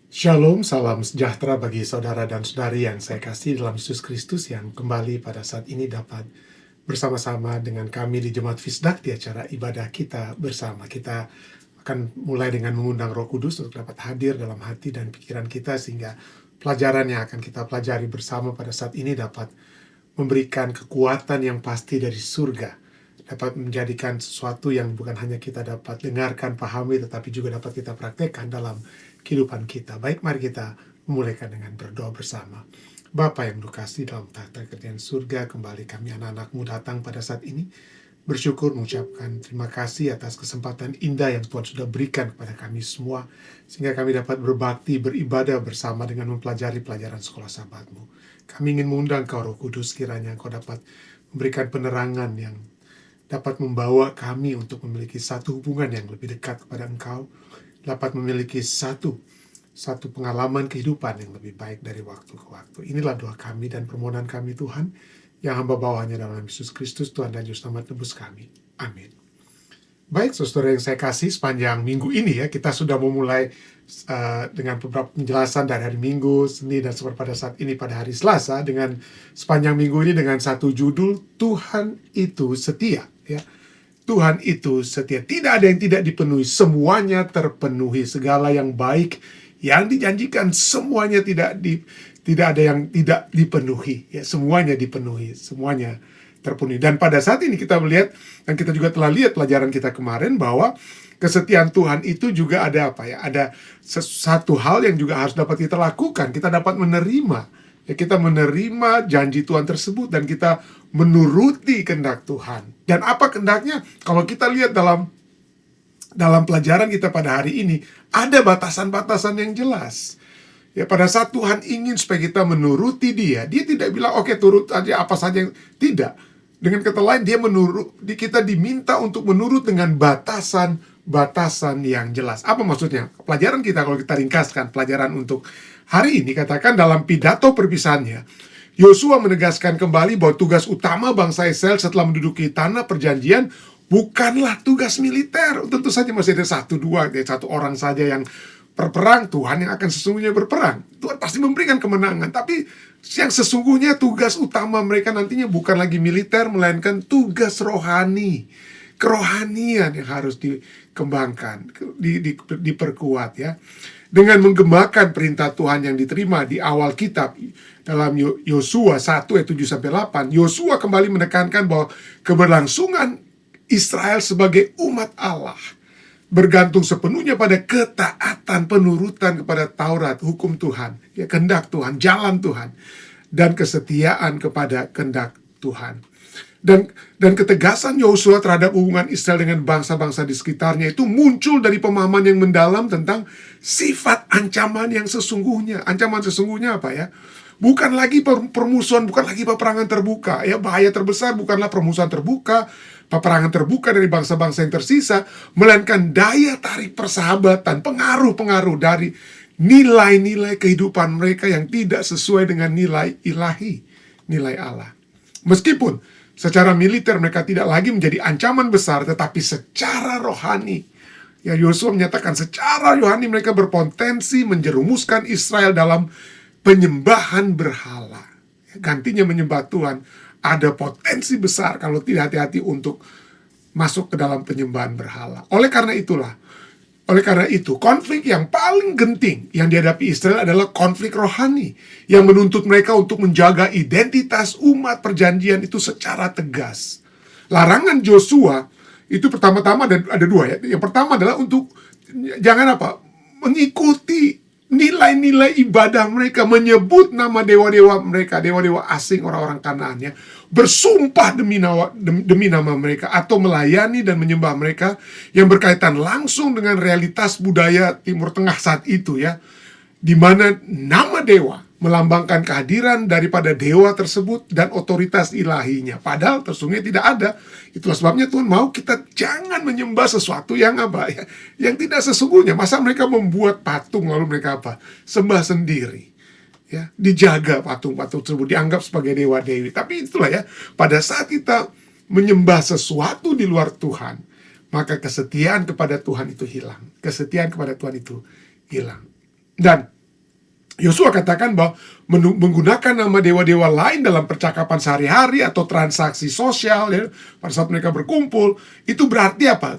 Shalom, salam sejahtera bagi saudara dan saudari yang saya kasih dalam Yesus Kristus yang kembali pada saat ini dapat bersama-sama dengan kami di Jemaat Fisdak di acara ibadah kita bersama. Kita akan mulai dengan mengundang Roh Kudus untuk dapat hadir dalam hati dan pikiran kita sehingga pelajaran yang akan kita pelajari bersama pada saat ini dapat memberikan kekuatan yang pasti dari surga, dapat menjadikan sesuatu yang bukan hanya kita dapat dengarkan, pahami, tetapi juga dapat kita praktekkan dalam kehidupan kita. Baik, mari kita memulaikan dengan berdoa bersama. Bapa yang berkasih dalam tahta kerajaan surga, kembali kami anak-anak-Mu datang pada saat ini, bersyukur mengucapkan terima kasih atas kesempatan indah yang Tuhan sudah berikan kepada kami semua, sehingga kami dapat berbakti, beribadah bersama dengan mempelajari pelajaran sekolah Sabat-Mu. Kami ingin mengundang Kau Roh Kudus, kiranya Kau dapat memberikan penerangan yang dapat membawa kami untuk memiliki satu hubungan yang lebih dekat kepada Engkau, dapat memiliki satu pengalaman kehidupan yang lebih baik dari waktu ke waktu. Inilah doa kami dan permohonan kami Tuhan, yang hamba bawahnya dalam Yesus Kristus, Tuhan dan Juru Selamat nebus kami. Amin. Baik, saudara yang saya kasih, sepanjang minggu ini ya, kita sudah memulai dengan beberapa penjelasan dari hari Minggu, Senin, dan seperti pada saat ini pada hari Selasa, dengan sepanjang minggu ini dengan satu judul, Tuhan itu setia. Ya. Tuhan itu setia. Tidak ada yang tidak dipenuhi. Semuanya terpenuhi. Segala yang baik yang dijanjikan semuanya tidak ada yang tidak dipenuhi. Ya, semuanya dipenuhi. Semuanya terpenuhi. Dan pada saat ini kita melihat, dan kita juga telah lihat pelajaran kita kemarin, bahwa kesetiaan Tuhan itu juga ada apa ya? Ada satu hal yang juga harus dapat kita lakukan. Kita dapat menerima. Ya, kita menerima janji Tuhan tersebut dan kita menuruti kehendak Tuhan. Dan apa kehendaknya? Kalau kita lihat dalam pelajaran kita pada hari ini, ada batasan-batasan yang jelas. Ya, pada saat Tuhan ingin supaya kita menuruti Dia tidak bilang oke, turut aja apa saja. Tidak. Dengan kata lain, kita diminta untuk menurut dengan batasan yang jelas. Apa maksudnya? Pelajaran kita, kalau kita ringkaskan pelajaran untuk hari ini, katakan dalam pidato perpisahannya, Yosua menegaskan kembali bahwa tugas utama bangsa Israel setelah menduduki tanah perjanjian bukanlah tugas militer. Tentu saja masih ada satu orang saja yang berperang. Tuhan yang akan sesungguhnya berperang. Tuhan pasti memberikan kemenangan. Tapi yang sesungguhnya tugas utama mereka nantinya bukan lagi militer, melainkan tugas rohani. Kerohanian yang harus dikembangkan, diperkuat ya. Dengan menggemakan perintah Tuhan yang diterima di awal kitab dalam Yosua 1 ayat 7-8, Yosua kembali menekankan bahwa keberlangsungan Israel sebagai umat Allah bergantung sepenuhnya pada ketaatan, penurutan kepada Taurat, hukum Tuhan, ya, kehendak Tuhan, jalan Tuhan, dan kesetiaan kepada kehendak Tuhan. Dan ketegasan Yosua terhadap hubungan Israel dengan bangsa-bangsa di sekitarnya itu muncul dari pemahaman yang mendalam tentang sifat ancaman yang sesungguhnya. Ancaman sesungguhnya apa ya? Bukan lagi permusuhan, bukan lagi peperangan terbuka. Ya, bahaya terbesar bukanlah permusuhan terbuka, peperangan terbuka dari bangsa-bangsa yang tersisa, melainkan daya tarik persahabatan, pengaruh-pengaruh dari nilai-nilai kehidupan mereka yang tidak sesuai dengan nilai ilahi, nilai Allah. Meskipun secara militer mereka tidak lagi menjadi ancaman besar, tetapi secara rohani, ya, Yosua menyatakan secara rohani mereka berpotensi menjerumuskan Israel dalam penyembahan berhala. Gantinya menyembah Tuhan, ada potensi besar kalau tidak hati-hati untuk masuk ke dalam penyembahan berhala. Oleh karena itu, konflik yang paling genting yang dihadapi Israel adalah konflik rohani yang menuntut mereka untuk menjaga identitas umat perjanjian itu secara tegas. Larangan Yosua itu pertama-tama ada dua ya. Yang pertama adalah untuk mengikuti nilai-nilai ibadah mereka, menyebut nama dewa-dewa mereka, dewa-dewa asing orang-orang Kanaan ya, bersumpah demi nama mereka, atau melayani dan menyembah mereka yang berkaitan langsung dengan realitas budaya Timur Tengah saat itu ya, di mana nama dewa melambangkan kehadiran daripada dewa tersebut dan otoritas ilahinya. Padahal sesungguhnya tidak ada. Itulah sebabnya Tuhan mau kita jangan menyembah sesuatu yang yang tidak sesungguhnya. Masa mereka membuat patung lalu mereka sembah sendiri. Ya, dijaga patung-patung tersebut, dianggap sebagai dewa-dewi. Tapi itulah ya, pada saat kita menyembah sesuatu di luar Tuhan, maka kesetiaan kepada Tuhan itu hilang. Kesetiaan kepada Tuhan itu hilang. Dan Yosua katakan bahwa menggunakan nama dewa-dewa lain dalam percakapan sehari-hari atau transaksi sosial ya, pada saat mereka berkumpul, itu berarti apa?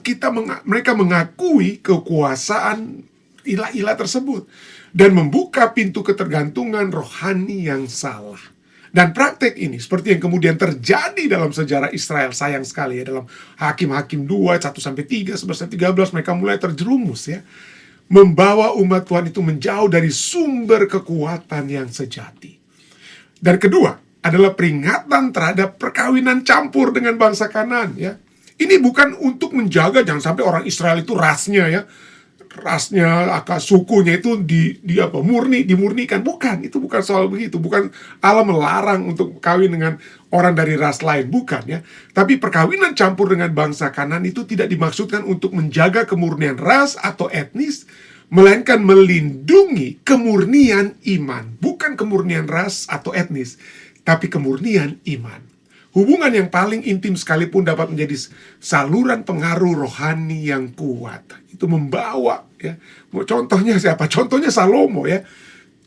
Mereka mengakui kekuasaan ilah-ilah tersebut dan membuka pintu ketergantungan rohani yang salah. Dan praktek ini seperti yang kemudian terjadi dalam sejarah Israel, sayang sekali ya, dalam Hakim-Hakim 2 1-3 11-13 mereka mulai terjerumus ya, membawa umat Tuhan itu menjauh dari sumber kekuatan yang sejati. Dan kedua adalah peringatan terhadap perkawinan campur dengan bangsa Kanaan ya. Ini bukan untuk menjaga jangan sampai orang Israel itu rasnya sukunya itu dimurnikan. Bukan, itu bukan soal begitu. Bukan Allah melarang untuk kawin dengan orang dari ras lain, bukan ya. Tapi perkawinan campur dengan bangsa Kanaan itu tidak dimaksudkan untuk menjaga kemurnian ras atau etnis, melainkan melindungi kemurnian iman. Bukan kemurnian ras atau etnis, tapi kemurnian iman. Hubungan yang paling intim sekalipun dapat menjadi saluran pengaruh rohani yang kuat. Itu membawa ya. Contohnya siapa? Contohnya Salomo ya.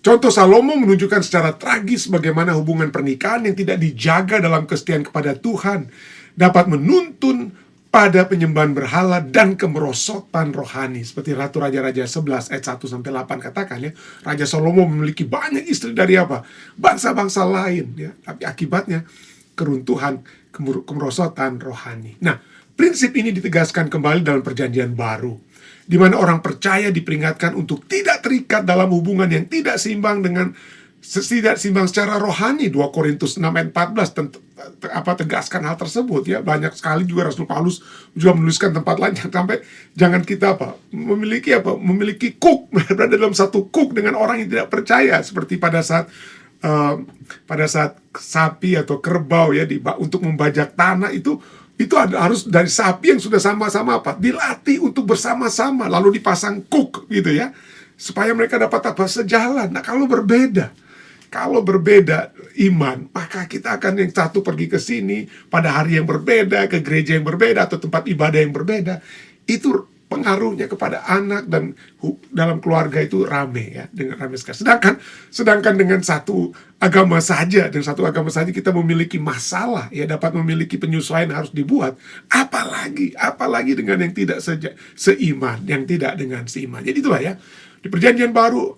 Contoh Salomo menunjukkan secara tragis bagaimana hubungan pernikahan yang tidak dijaga dalam kesetiaan kepada Tuhan dapat menuntun pada penyembahan berhala dan kemerosotan rohani. Seperti Ratu Raja-Raja 11 ayat 1-8 katakan ya, Raja Salomo memiliki banyak istri dari apa? Bangsa-bangsa lain ya. Tapi akibatnya keruntuhan, kemerosotan rohani. Nah, prinsip ini ditegaskan kembali dalam Perjanjian Baru, di mana orang percaya diperingatkan untuk tidak terikat dalam hubungan yang tidak seimbang secara rohani. 2 Korintus 6 ayat 14 tegaskan hal tersebut ya. Banyak sekali juga Rasul Paulus juga menuliskan tempat lain jangan kita memiliki kuk, berada dalam satu kuk dengan orang yang tidak percaya, seperti pada saat sapi atau kerbau ya untuk membajak tanah itu harus dari sapi yang sudah sama-sama dilatih untuk bersama-sama lalu dipasang kuk gitu ya, supaya mereka dapat sejalan. Nah, kalau berbeda iman, maka kita akan yang satu pergi ke sini pada hari yang berbeda, ke gereja yang berbeda atau tempat ibadah yang berbeda. Itu pengaruhnya kepada anak dan dalam keluarga itu rame ya, dengan rame sekali. Sedangkan dengan satu agama saja kita memiliki masalah ya, dapat memiliki penyesuaian harus dibuat. Apalagi dengan yang tidak seiman, yang tidak dengan seiman. Jadi itulah ya, di Perjanjian Baru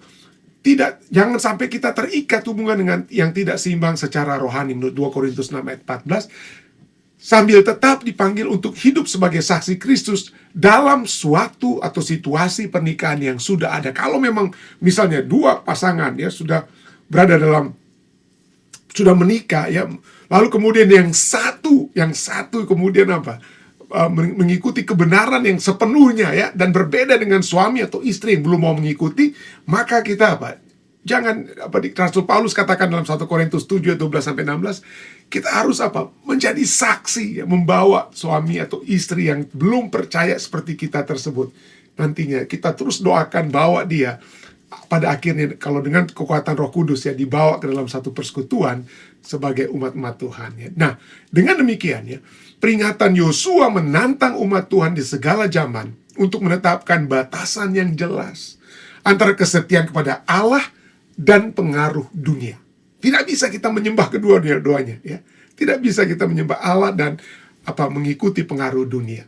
jangan sampai kita terikat hubungan dengan yang tidak seimbang secara rohani menurut 2 Korintus 6 ayat 14, sambil tetap dipanggil untuk hidup sebagai saksi Kristus dalam suatu atau situasi pernikahan yang sudah ada. Kalau memang misalnya dua pasangan ya sudah menikah ya, lalu kemudian yang satu kemudian mengikuti kebenaran yang sepenuhnya ya, dan berbeda dengan suami atau istri yang belum mau mengikuti, maka kita jangan Rasul Paulus katakan dalam 1 Korintus 7 12-16, kita harus menjadi saksi ya, membawa suami atau istri yang belum percaya seperti kita tersebut. Nantinya kita terus doakan bawa dia pada akhirnya kalau dengan kekuatan Roh Kudus ya, dibawa ke dalam satu persekutuan sebagai umat-umat Tuhan ya. Nah, dengan demikian ya, peringatan Yosua menantang umat Tuhan di segala zaman untuk menetapkan batasan yang jelas antara kesetiaan kepada Allah dan pengaruh dunia. Tidak bisa kita menyembah kedua-duanya ya. Tidak bisa kita menyembah Allah dan mengikuti pengaruh dunia.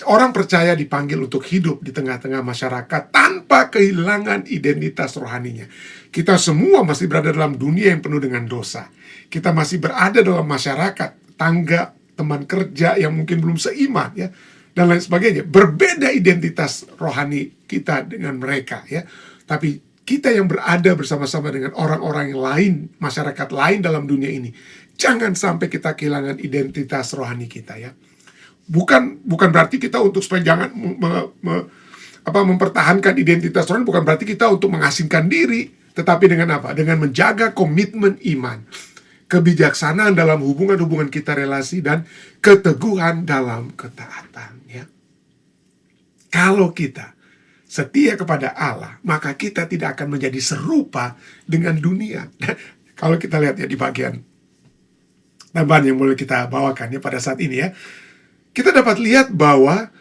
Orang percaya dipanggil untuk hidup di tengah-tengah masyarakat tanpa kehilangan identitas rohaninya. Kita semua masih berada dalam dunia yang penuh dengan dosa. Kita masih berada dalam masyarakat, tangga, teman kerja yang mungkin belum seiman ya, dan lain sebagainya. Berbeda identitas rohani kita dengan mereka ya. Tapi kita yang berada bersama-sama dengan orang-orang yang lain, masyarakat lain dalam dunia ini, jangan sampai kita kehilangan identitas rohani kita ya. Bukan berarti kita untuk supaya jangan mempertahankan identitas rohani, bukan berarti kita untuk mengasingkan diri, tetapi dengan dengan menjaga komitmen iman, kebijaksanaan dalam hubungan-hubungan kita relasi, dan keteguhan dalam ketaatan ya. Kalau kita setia kepada Allah, maka kita tidak akan menjadi serupa dengan dunia. Kalau kita lihat ya di bagian tambahan yang boleh kita bawakan ya pada saat ini ya, kita dapat lihat bahwa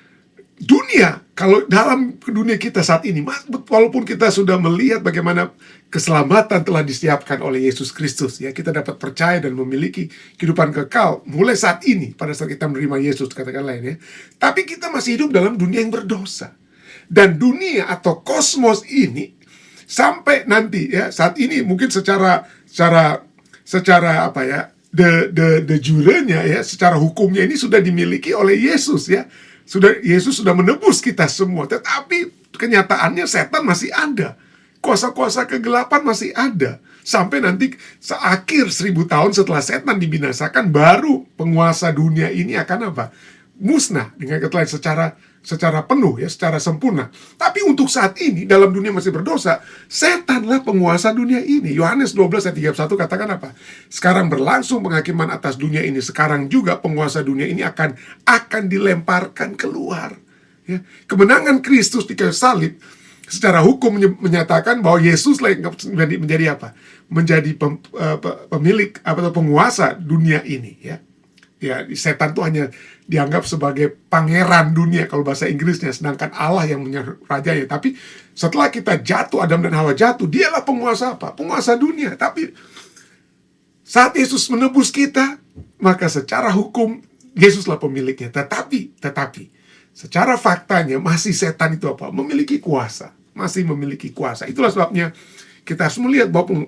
dunia Kalau dalam dunia kita saat ini, walaupun kita sudah melihat bagaimana keselamatan telah disiapkan oleh Yesus Kristus, ya, kita dapat percaya dan memiliki kehidupan kekal mulai saat ini, pada saat kita menerima Yesus, katakanlah ini, ya. Tapi kita masih hidup dalam dunia yang berdosa. Dan dunia atau kosmos ini sampai nanti, ya, saat ini mungkin secara apa ya, de jurenya, ya, secara hukumnya ini sudah dimiliki oleh Yesus, ya. Yesus sudah menebus kita semua, tetapi kenyataannya setan masih ada. Kuasa-kuasa kegelapan masih ada. Sampai nanti seakhir 1000 tahun setelah setan dibinasakan, baru penguasa dunia ini akan apa? Musnah dengan kata lain secara penuh, ya, secara sempurna. Tapi untuk saat ini dalam dunia masih berdosa, setanlah penguasa dunia ini. Yohanes 12 ayat 31 katakan apa? Sekarang berlangsung penghakiman atas dunia ini. Sekarang juga penguasa dunia ini akan dilemparkan keluar. Ya. Kemenangan Kristus di kayu salib secara hukum menyatakan bahwa Yesuslah yang menjadi apa? Menjadi pemilik atau penguasa dunia ini, ya. Ya, setan itu hanya dianggap sebagai pangeran dunia kalau bahasa Inggrisnya, sedangkan Allah yang rajanya. Tapi setelah kita jatuh, Adam dan Hawa jatuh, dialah penguasa apa? Penguasa dunia. Tapi saat Yesus menebus kita, maka secara hukum Yesuslah pemiliknya. Tetapi secara faktanya masih setan itu apa? Memiliki kuasa. Masih memiliki kuasa. Itulah sebabnya kita harus melihat bahwa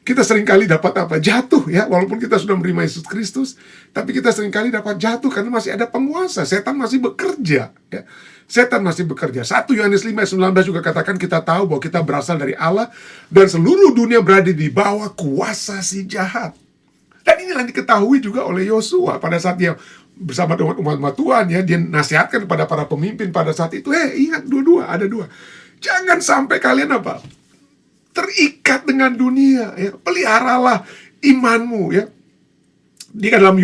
kita seringkali dapat apa? Jatuh, ya. Walaupun kita sudah menerima Yesus Kristus, tapi kita seringkali dapat jatuh karena masih ada penguasa. Setan masih bekerja, ya. Setan masih bekerja. 1 Yohanes 5 ayat 19 juga katakan, kita tahu bahwa kita berasal dari Allah dan seluruh dunia berada di bawah kuasa si jahat. Dan inilah diketahui juga oleh Yosua pada saat dia bersama dengan umat Tuhan, ya. Dia nasihatkan kepada para pemimpin pada saat itu, ingat ada dua. Jangan sampai kalian apa? Terikat dengan dunia, ya. Peliharalah imanmu, ya. Di dalam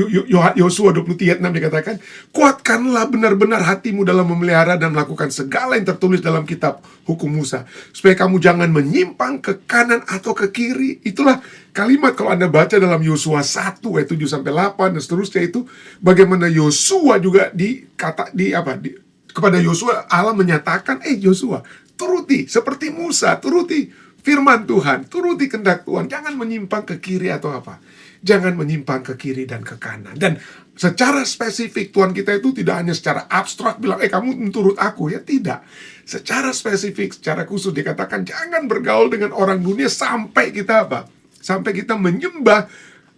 Yosua 23 ayat 6 dikatakan, kuatkanlah benar-benar hatimu dalam memelihara dan melakukan segala yang tertulis dalam kitab hukum Musa, supaya kamu jangan menyimpang ke kanan atau ke kiri. Itulah kalimat kalau Anda baca dalam Yosua 1 ayat 7-8 dan seterusnya, itu bagaimana Yosua juga kepada Yosua Allah menyatakan, Yosua, turuti seperti Musa, turuti firman Tuhan, turuti kehendak Tuhan, jangan menyimpang ke kiri atau apa. Jangan menyimpang ke kiri dan ke kanan. Dan secara spesifik Tuhan kita itu tidak hanya secara abstrak bilang, kamu menurut aku, ya, tidak. Secara spesifik, secara khusus dikatakan jangan bergaul dengan orang dunia sampai kita apa? Sampai kita menyembah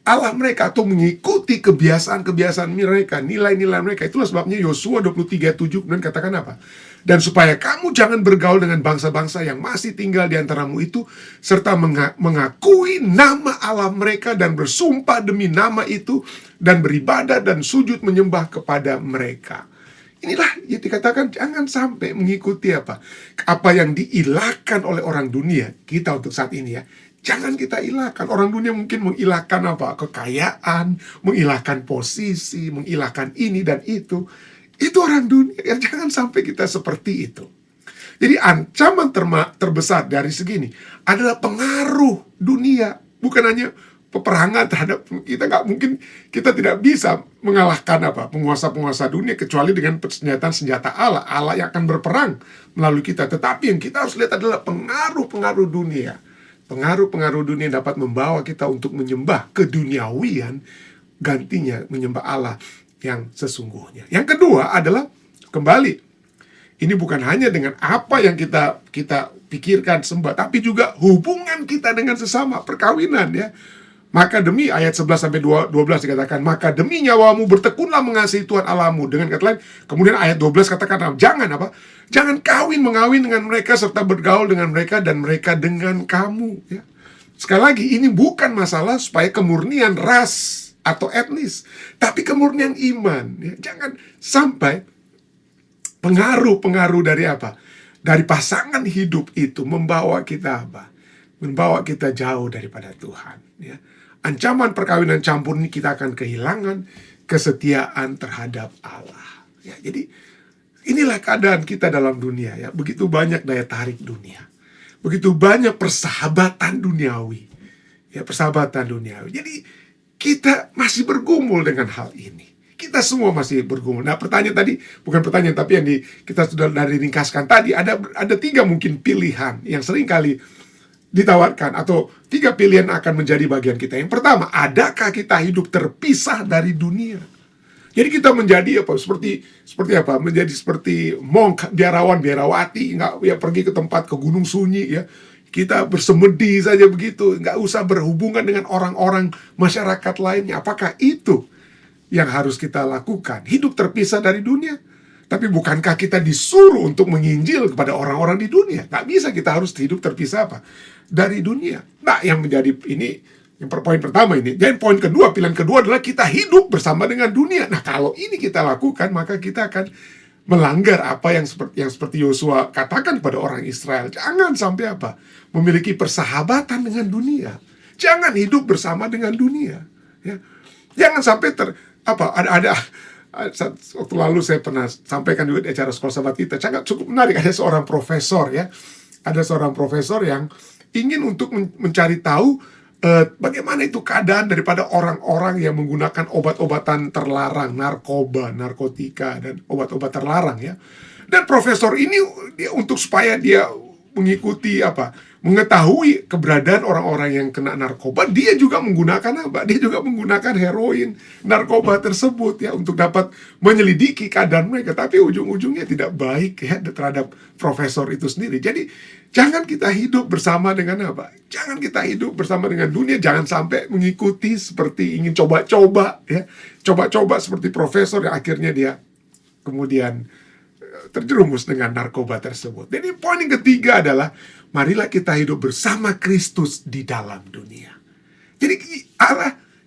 Allah mereka atau mengikuti kebiasaan-kebiasaan mereka, nilai-nilai mereka. Itulah sebabnya Yosua 23:7 kemudian katakan apa? Dan supaya kamu jangan bergaul dengan bangsa-bangsa yang masih tinggal di antaramu itu, serta mengakui nama Allah mereka dan bersumpah demi nama itu, dan beribadah dan sujud menyembah kepada mereka. Inilah yang dikatakan jangan sampai mengikuti apa yang diilahkan oleh orang dunia. Kita untuk saat ini, ya, jangan kita ilahkan. Orang dunia mungkin mengilahkan apa? Kekayaan, mengilahkan posisi, mengilahkan ini dan itu. Itu orang dunia, ya, jangan sampai kita seperti itu. Jadi ancaman terbesar dari segini adalah pengaruh dunia. Bukan hanya peperangan terhadap kita, kita tidak bisa mengalahkan penguasa-penguasa dunia kecuali dengan senjata Allah yang akan berperang melalui kita. Tetapi yang kita harus lihat adalah pengaruh-pengaruh dunia. Pengaruh-pengaruh dunia dapat membawa kita untuk menyembah keduniawian, gantinya menyembah Allah yang sesungguhnya. Yang kedua adalah kembali, ini bukan hanya dengan apa yang kita pikirkan sembah, tapi juga hubungan kita dengan sesama, perkawinan, ya. Maka demi ayat 11-12 dikatakan, maka demi nyawamu bertekunlah mengasihi Tuhan Allahmu. Dengan kata lain, kemudian ayat 12 katakan, jangan mengawin dengan mereka serta bergaul dengan mereka dan mereka dengan kamu, ya. Sekali lagi, ini bukan masalah supaya kemurnian ras atau etnis, tapi kemurnian iman, ya. Jangan sampai pengaruh-pengaruh dari pasangan hidup itu membawa kita membawa kita jauh daripada Tuhan, ya. Ancaman perkawinan campur ini, kita akan kehilangan kesetiaan terhadap Allah, ya. Jadi inilah keadaan kita dalam dunia, ya. Begitu banyak daya tarik dunia, begitu banyak persahabatan duniawi, ya, persahabatan duniawi. Jadi kita masih bergumul dengan hal ini. Kita semua masih bergumul. Nah, pertanyaan tadi, bukan pertanyaan, tapi yang kita sudah dari ringkaskan tadi, ada 3 mungkin pilihan yang sering kali ditawarkan, atau 3 pilihan akan menjadi bagian kita. Yang pertama, adakah kita hidup terpisah dari dunia? Jadi kita menjadi apa? Seperti apa? Menjadi seperti monk, biarawan, biarawati, nggak ya pergi ke tempat, ke gunung sunyi ya. Kita bersemedi saja begitu, nggak usah berhubungan dengan orang-orang masyarakat lainnya. Apakah itu yang harus kita lakukan? Hidup terpisah dari dunia. Tapi bukankah kita disuruh untuk menginjil kepada orang-orang di dunia? Nggak bisa, kita harus hidup terpisah apa? Dari dunia. Nah, yang menjadi ini, yang poin pertama ini. Dan poin kedua, pilihan kedua adalah kita hidup bersama dengan dunia. Nah, kalau ini kita lakukan, maka kita akan melanggar apa yang seperti Yosua katakan kepada orang Israel. Jangan sampai apa? Memiliki persahabatan dengan dunia. Jangan hidup bersama dengan dunia. Ya. Jangan sampai ada waktu lalu saya pernah sampaikan juga di acara sekolah sahabat kita. Cukup menarik, ada seorang profesor ya. Ada seorang profesor yang ingin untuk mencari tahu bagaimana itu keadaan daripada orang-orang yang menggunakan obat-obatan terlarang, narkoba, narkotika, dan obat-obat terlarang ya. Dan profesor ini supaya dia mengikuti mengetahui keberadaan orang-orang yang kena narkoba, dia juga menggunakan Dia juga menggunakan heroin, narkoba tersebut ya, untuk dapat menyelidiki keadaan mereka. Tapi ujung-ujungnya tidak baik ya terhadap profesor itu sendiri. Jadi jangan kita hidup bersama dengan Jangan kita hidup bersama dengan dunia. Jangan sampai mengikuti seperti ingin coba-coba ya, coba-coba seperti profesor yang akhirnya dia kemudian terjerumus dengan narkoba tersebut. Jadi poin yang ketiga adalah marilah kita hidup bersama Kristus di dalam dunia. Jadi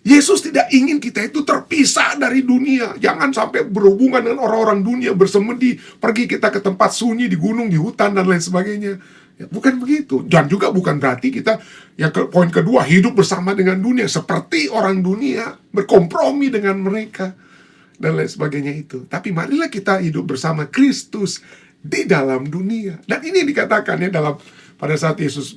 Yesus tidak ingin kita itu terpisah dari dunia. Jangan sampai berhubungan dengan orang-orang dunia, bersemedi, pergi kita ke tempat sunyi, di gunung, di hutan, dan lain sebagainya. Ya, bukan begitu. Dan juga bukan berarti kita, poin kedua, hidup bersama dengan dunia. Seperti orang dunia, berkompromi dengan mereka, dan lain sebagainya itu. Tapi marilah kita hidup bersama Kristus di dalam dunia. Dan ini dikatakan ya pada saat Yesus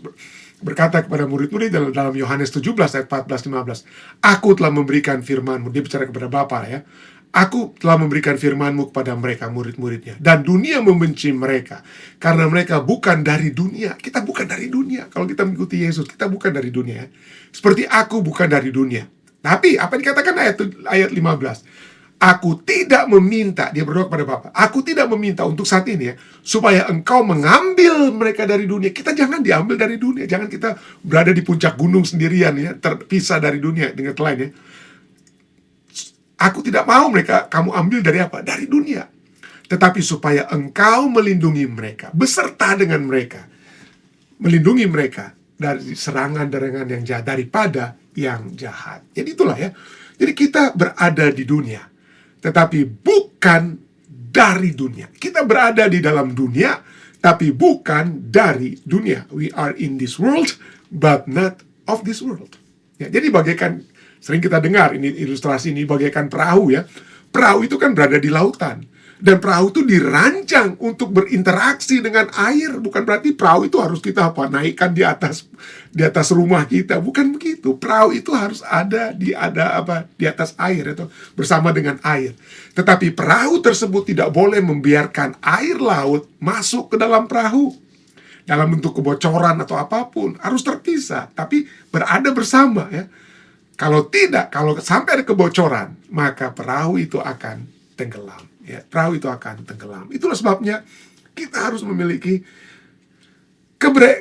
berkata kepada murid-murid dalam Yohanes 17 ayat 14-15. Aku telah memberikan firman-Mu. Dia bicara kepada Bapa ya. Aku telah memberikan firman-Mu kepada mereka, murid-muridnya. Dan dunia membenci mereka. Karena mereka bukan dari dunia. Kita bukan dari dunia. Kalau kita mengikuti Yesus, kita bukan dari dunia. Seperti aku bukan dari dunia. Tapi apa dikatakan ayat 15? Aku tidak meminta, dia berdoa kepada Bapa, aku tidak meminta untuk saat ini ya, supaya Engkau mengambil mereka dari dunia. Kita jangan diambil dari dunia. Jangan kita berada di puncak gunung sendirian ya, terpisah dari dunia. Dengan lain ya, aku tidak mau kamu ambil dari Dari dunia. Tetapi supaya Engkau melindungi mereka, beserta dengan mereka, melindungi mereka dari serangan-serangan yang jahat, daripada yang jahat. Jadi itulah ya. Jadi kita berada di dunia, tetapi bukan dari dunia. Kita berada di dalam dunia, tapi bukan dari dunia. We are in this world, but not of this world. Ya, jadi bagaikan, sering kita dengar, ini ilustrasi ini bagaikan perahu ya. Perahu itu kan berada di lautan. Dan perahu itu dirancang untuk berinteraksi dengan air. Bukan berarti perahu itu harus kita naikkan di atas rumah kita. Bukan begitu. Perahu itu harus ada di atas air atau bersama dengan air. Tetapi perahu tersebut tidak boleh membiarkan air laut masuk ke dalam perahu dalam bentuk kebocoran atau apapun. Harus terpisah, tapi berada bersama ya. Kalau tidak, kalau sampai ada kebocoran, maka perahu itu akan tenggelam. Ya, perahu itu akan tenggelam. Itulah sebabnya kita harus memiliki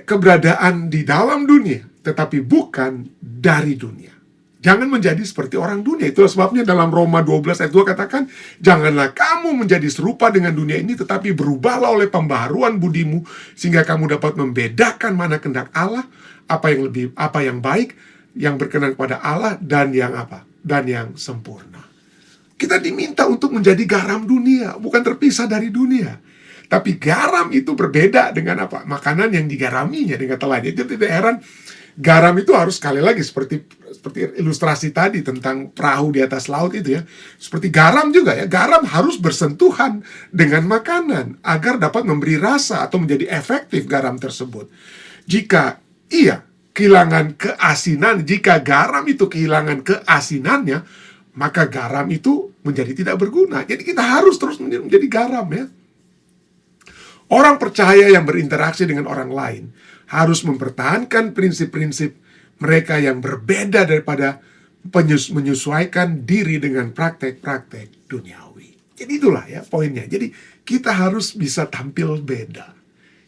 keberadaan di dalam dunia, tetapi bukan dari dunia. Jangan menjadi seperti orang dunia. Itulah sebabnya dalam Roma 12 ayat 2 katakan, janganlah kamu menjadi serupa dengan dunia ini, tetapi berubahlah oleh pembaharuan budimu, sehingga kamu dapat membedakan mana kehendak Allah, apa yang baik, yang berkenan kepada Allah, dan yang sempurna. Kita diminta untuk menjadi garam dunia, bukan terpisah dari dunia. Tapi garam itu berbeda dengan makanan yang digaraminya dengan lain. Itu tidak heran, garam itu harus sekali lagi seperti ilustrasi tadi tentang perahu di atas laut itu ya. Seperti garam juga ya, garam harus bersentuhan dengan makanan agar dapat memberi rasa atau menjadi efektif garam tersebut. Jika kehilangan keasinan, jika garam itu kehilangan keasinannya, maka garam itu menjadi tidak berguna. Jadi kita harus terus menjadi garam ya. Orang percaya yang berinteraksi dengan orang lain harus mempertahankan prinsip-prinsip mereka yang berbeda daripada menyesuaikan diri dengan praktek-praktek duniawi. Jadi itulah ya poinnya. Jadi kita harus bisa tampil beda.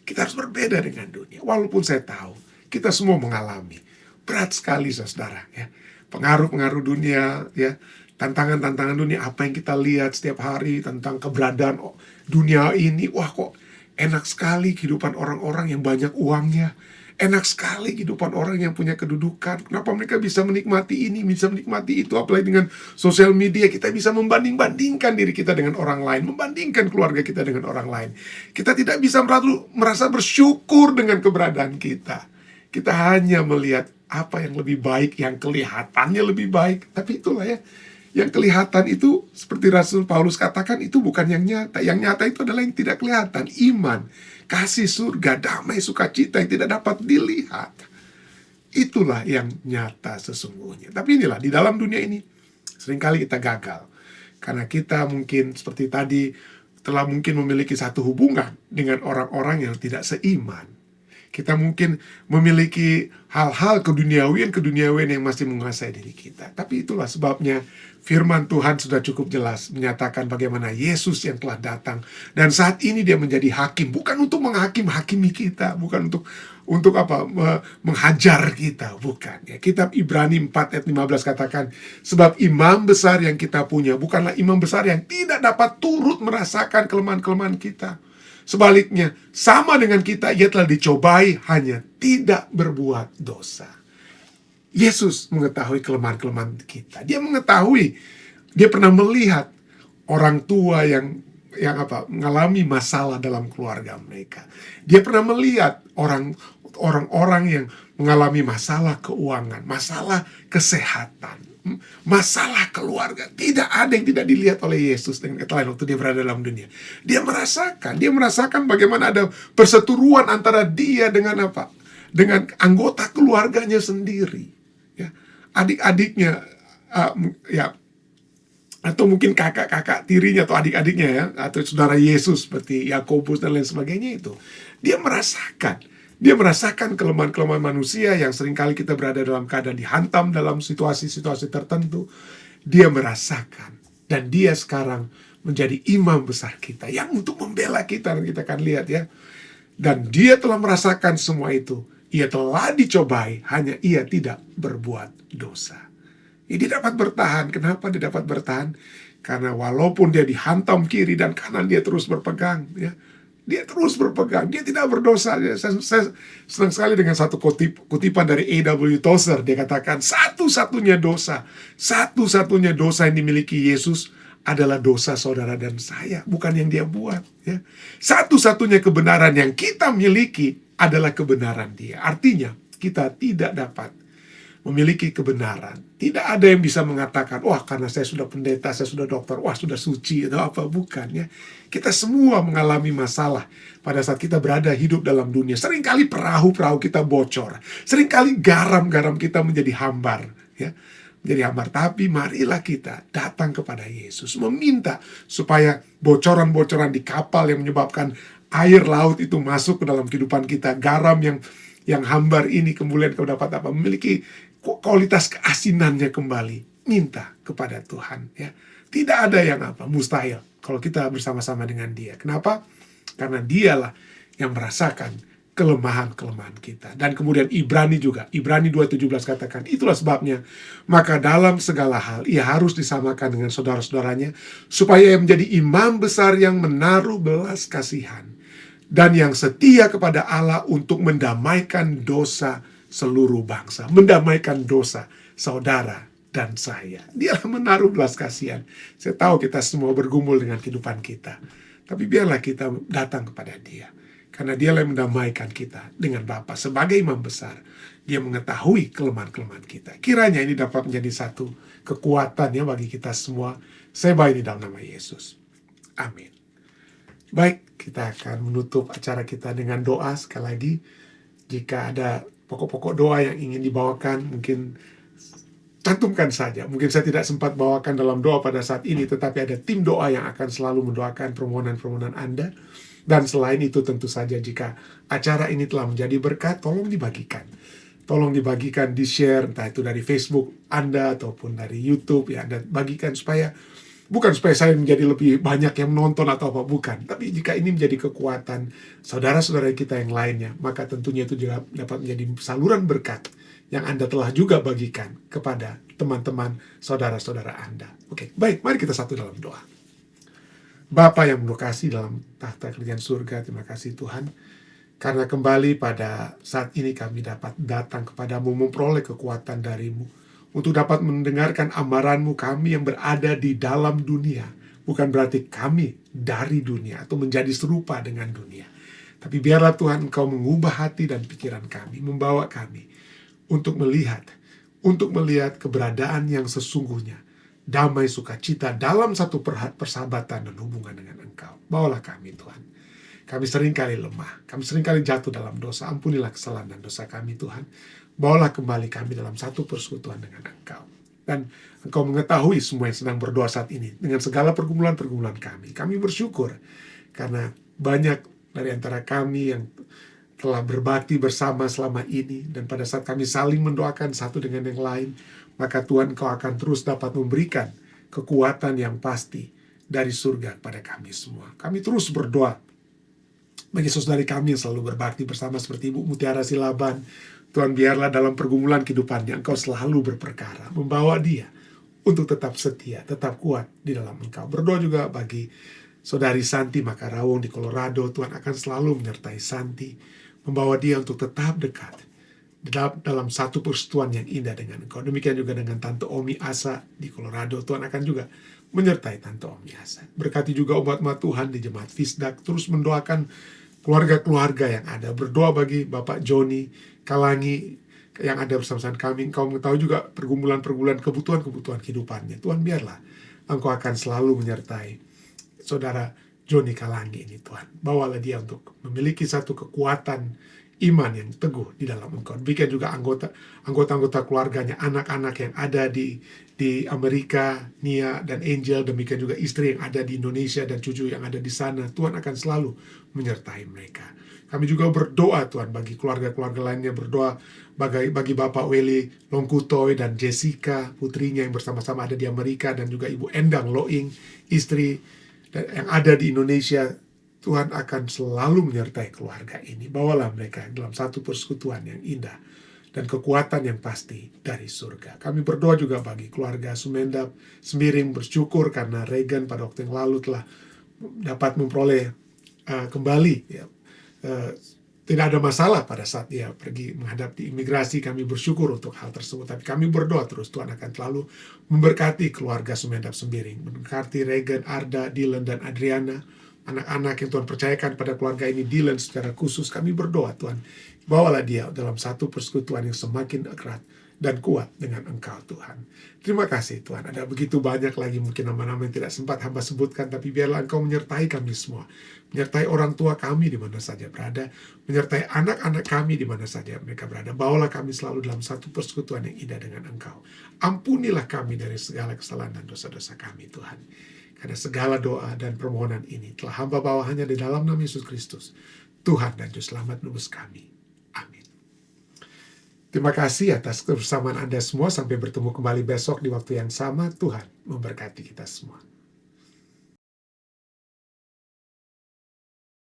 Kita harus berbeda dengan dunia. Walaupun saya tahu kita semua mengalami berat sekali saudara ya. Pengaruh-pengaruh dunia ya. Tantangan-tantangan dunia, apa yang kita lihat setiap hari tentang keberadaan dunia ini. Wah kok enak sekali kehidupan orang-orang yang banyak uangnya. Enak sekali kehidupan orang yang punya kedudukan. Kenapa mereka bisa menikmati ini, bisa menikmati itu. Apalagi dengan sosial media, kita bisa membanding-bandingkan diri kita dengan orang lain. Membandingkan keluarga kita dengan orang lain. Kita tidak bisa merasa bersyukur dengan keberadaan kita. Kita hanya melihat apa yang lebih baik, yang kelihatannya lebih baik. Tapi itulah ya, yang kelihatan itu seperti Rasul Paulus katakan itu bukan yang nyata. Yang nyata itu adalah yang tidak kelihatan. Iman, kasih surga, damai, sukacita yang tidak dapat dilihat. Itulah yang nyata sesungguhnya. Tapi inilah, di dalam dunia ini seringkali kita gagal. Karena kita mungkin seperti tadi telah mungkin memiliki satu hubungan dengan orang-orang yang tidak seiman. Kita mungkin memiliki hal-hal keduniawian yang masih menguasai diri kita. Tapi itulah sebabnya firman Tuhan sudah cukup jelas menyatakan bagaimana Yesus yang telah datang. Dan saat ini dia menjadi hakim. Bukan untuk menghakimi kita. Bukan untuk menghajar kita. Bukan. Ya, kitab Ibrani 4 ayat 15 katakan, sebab imam besar yang kita punya bukanlah imam besar yang tidak dapat turut merasakan kelemahan-kelemahan kita. Sebaliknya, sama dengan kita, ia telah dicobai, hanya tidak berbuat dosa. Yesus mengetahui kelemahan-kelemahan kita. Dia mengetahui, dia pernah melihat orang tua yang mengalami masalah dalam keluarga mereka. Dia pernah melihat orang-orang yang mengalami masalah keuangan, masalah kesehatan, masalah keluarga. Tidak ada yang tidak dilihat oleh Yesus dengan kata lain waktu dia berada dalam dunia. Dia merasakan bagaimana ada perseteruan antara dia dengan dengan anggota keluarganya sendiri, ya, adik-adiknya, ya, atau mungkin kakak-kakak tirinya atau adik-adiknya ya, atau saudara Yesus seperti Yakobus dan lain sebagainya itu. Dia merasakan kelemahan-kelemahan manusia yang seringkali kita berada dalam keadaan dihantam dalam situasi-situasi tertentu. Dia merasakan. Dan dia sekarang menjadi imam besar kita yang untuk membela kita. Dan kita akan lihat ya. Dan dia telah merasakan semua itu. Ia telah dicobai, hanya ia tidak berbuat dosa. Dia dapat bertahan. Kenapa dia dapat bertahan? Karena walaupun dia dihantam kiri dan kanan, dia terus berpegang ya. Dia terus berpegang, dia tidak berdosa. Saya senang sekali dengan satu kutipan dari A.W. Tozer. Dia katakan, satu-satunya dosa yang dimiliki Yesus adalah dosa saudara dan saya, bukan yang dia buat. Ya. Satu-satunya kebenaran yang kita miliki adalah kebenaran dia. Artinya, kita tidak dapat memiliki kebenaran. Tidak ada yang bisa mengatakan, wah karena saya sudah pendeta, saya sudah dokter, wah sudah suci atau apa, bukan ya. Kita semua mengalami masalah pada saat kita berada hidup dalam dunia. Seringkali perahu-perahu kita bocor. Seringkali garam-garam kita menjadi hambar ya. Menjadi hambar, tapi marilah kita datang kepada Yesus, meminta supaya bocoran-bocoran di kapal yang menyebabkan air laut itu masuk ke dalam kehidupan kita, garam yang hambar ini kemudian kau dapat memiliki kualitas keasinannya kembali. Minta kepada Tuhan ya. Tidak ada yang mustahil kalau kita bersama-sama dengan dia. Kenapa? Karena dialah yang merasakan kelemahan-kelemahan kita. Dan kemudian Ibrani juga, Ibrani 2:17 katakan, itulah sebabnya maka dalam segala hal ia harus disamakan dengan saudara-saudaranya, supaya ia menjadi imam besar yang menaruh belas kasihan dan yang setia kepada Allah untuk mendamaikan dosa seluruh bangsa, mendamaikan dosa saudara dan saya. Dialah menaruh belas kasihan. Saya tahu kita semua bergumul dengan kehidupan kita, tapi biarlah kita datang kepada dia, karena dialah yang mendamaikan kita dengan Bapa. Sebagai imam besar, dia mengetahui kelemahan-kelemahan kita. Kiranya ini dapat menjadi satu kekuatan ya bagi kita semua. Saya bawa ini dalam nama Yesus. Amin. Baik, kita akan menutup acara kita dengan doa sekali lagi. Jika ada pokok-pokok doa yang ingin dibawakan, mungkin cantumkan saja. Mungkin saya tidak sempat bawakan dalam doa pada saat ini, tetapi ada tim doa yang akan selalu mendoakan permohonan-permohonan Anda. Dan selain itu tentu saja jika acara ini telah menjadi berkat, tolong dibagikan. Tolong dibagikan, di-share, entah itu dari Facebook Anda ataupun dari YouTube, ya Anda bagikan bukan supaya saya menjadi lebih banyak yang menonton atau apa, bukan. Tapi jika ini menjadi kekuatan saudara-saudara kita yang lainnya, maka tentunya itu juga dapat menjadi saluran berkat yang Anda telah juga bagikan kepada teman-teman, saudara-saudara Anda. Oke, baik, mari kita satu dalam doa. Bapa yang mengasihi dalam tahta kerajaan surga, terima kasih Tuhan, karena kembali pada saat ini kami dapat datang kepadamu, memperoleh kekuatan darimu, untuk dapat mendengarkan amaran-Mu. Kami yang berada di dalam dunia, bukan berarti kami dari dunia atau menjadi serupa dengan dunia. Tapi biarlah Tuhan Engkau mengubah hati dan pikiran kami, membawa kami untuk melihat keberadaan yang sesungguhnya, damai sukacita dalam satu persahabatan dan hubungan dengan Engkau. Bawalah kami Tuhan. Kami seringkali lemah, kami seringkali jatuh dalam dosa. Ampunilah kesalahan dan dosa kami Tuhan. Bawalah kembali kami dalam satu persekutuan dengan Engkau. Dan Engkau mengetahui semua yang sedang berdoa saat ini, dengan segala pergumulan-pergumulan kami. Kami bersyukur karena banyak dari antara kami yang telah berbakti bersama selama ini, dan pada saat kami saling mendoakan satu dengan yang lain, maka Tuhan Engkau akan terus dapat memberikan kekuatan yang pasti dari surga kepada kami semua. Kami terus berdoa bagi saudari kami yang selalu berbakti bersama seperti Ibu Mutiara Silaban. Tuhan, biarlah dalam pergumulan kehidupannya Engkau selalu berperkara, membawa dia untuk tetap setia, tetap kuat di dalam Engkau. Berdoa juga bagi saudari Santi Makarawong di Colorado. Tuhan akan selalu menyertai Santi, membawa dia untuk tetap dekat dalam satu persekutuan yang indah dengan Engkau. Demikian juga dengan Tante Omi Asa di Colorado. Tuhan akan juga menyertai Tante Omi Asa. Berkati juga umat-umat Tuhan di Jemaat Fisdak, terus mendoakan keluarga-keluarga yang ada. Berdoa bagi Bapak Joni Kalangi yang ada bersama-sama kami. Engkau mengetahui juga pergumulan-pergumulan, kebutuhan-kebutuhan kehidupannya. Tuhan, biarlah Engkau akan selalu menyertai saudara Joni Kalangi ini Tuhan. Bawalah dia untuk memiliki satu kekuatan iman yang teguh di dalam Engkau. Demikian juga anggota-anggota keluarganya, anak-anak yang ada di Amerika, Nia dan Angel, demikian juga istri yang ada di Indonesia dan cucu yang ada di sana. Tuhan akan selalu menyertai mereka. Kami juga berdoa Tuhan bagi keluarga-keluarga lainnya, berdoa bagi Bapak Weli Longkutoy dan Jessica, putrinya yang bersama-sama ada di Amerika, dan juga Ibu Endang Loing, istri yang ada di Indonesia. Tuhan akan selalu menyertai keluarga ini. Bawalah mereka dalam satu persekutuan yang indah dan kekuatan yang pasti dari surga. Kami berdoa juga bagi keluarga Sumendap Semiring, bersyukur karena Regan pada waktu yang lalu telah dapat memperoleh kembali, ya, tidak ada masalah pada saat dia pergi menghadapi imigrasi. Kami bersyukur untuk hal tersebut. Tapi kami berdoa terus Tuhan akan selalu memberkati keluarga Sumendap Semiring, memberkati Regan, Arda, Dylan, dan Adriana, anak-anak yang Tuhan percayakan pada keluarga ini. Dylan secara khusus, kami berdoa Tuhan, bawalah dia dalam satu persekutuan yang semakin erat dan kuat dengan Engkau Tuhan. Terima kasih Tuhan. Ada begitu banyak lagi mungkin nama-nama yang tidak sempat hamba sebutkan, tapi biarlah Engkau menyertai kami semua, menyertai orang tua kami di mana saja berada, menyertai anak-anak kami di mana saja mereka berada. Bawalah kami selalu dalam satu persekutuan yang indah dengan Engkau. Ampunilah kami dari segala kesalahan dan dosa-dosa kami Tuhan. Karena segala doa dan permohonan ini telah hamba bawa hanya di dalam nama Yesus Kristus, Tuhan dan Juru Selamat nebus kami. Amin. Terima kasih atas kebersamaan Anda semua. Sampai bertemu kembali besok di waktu yang sama. Tuhan memberkati kita semua.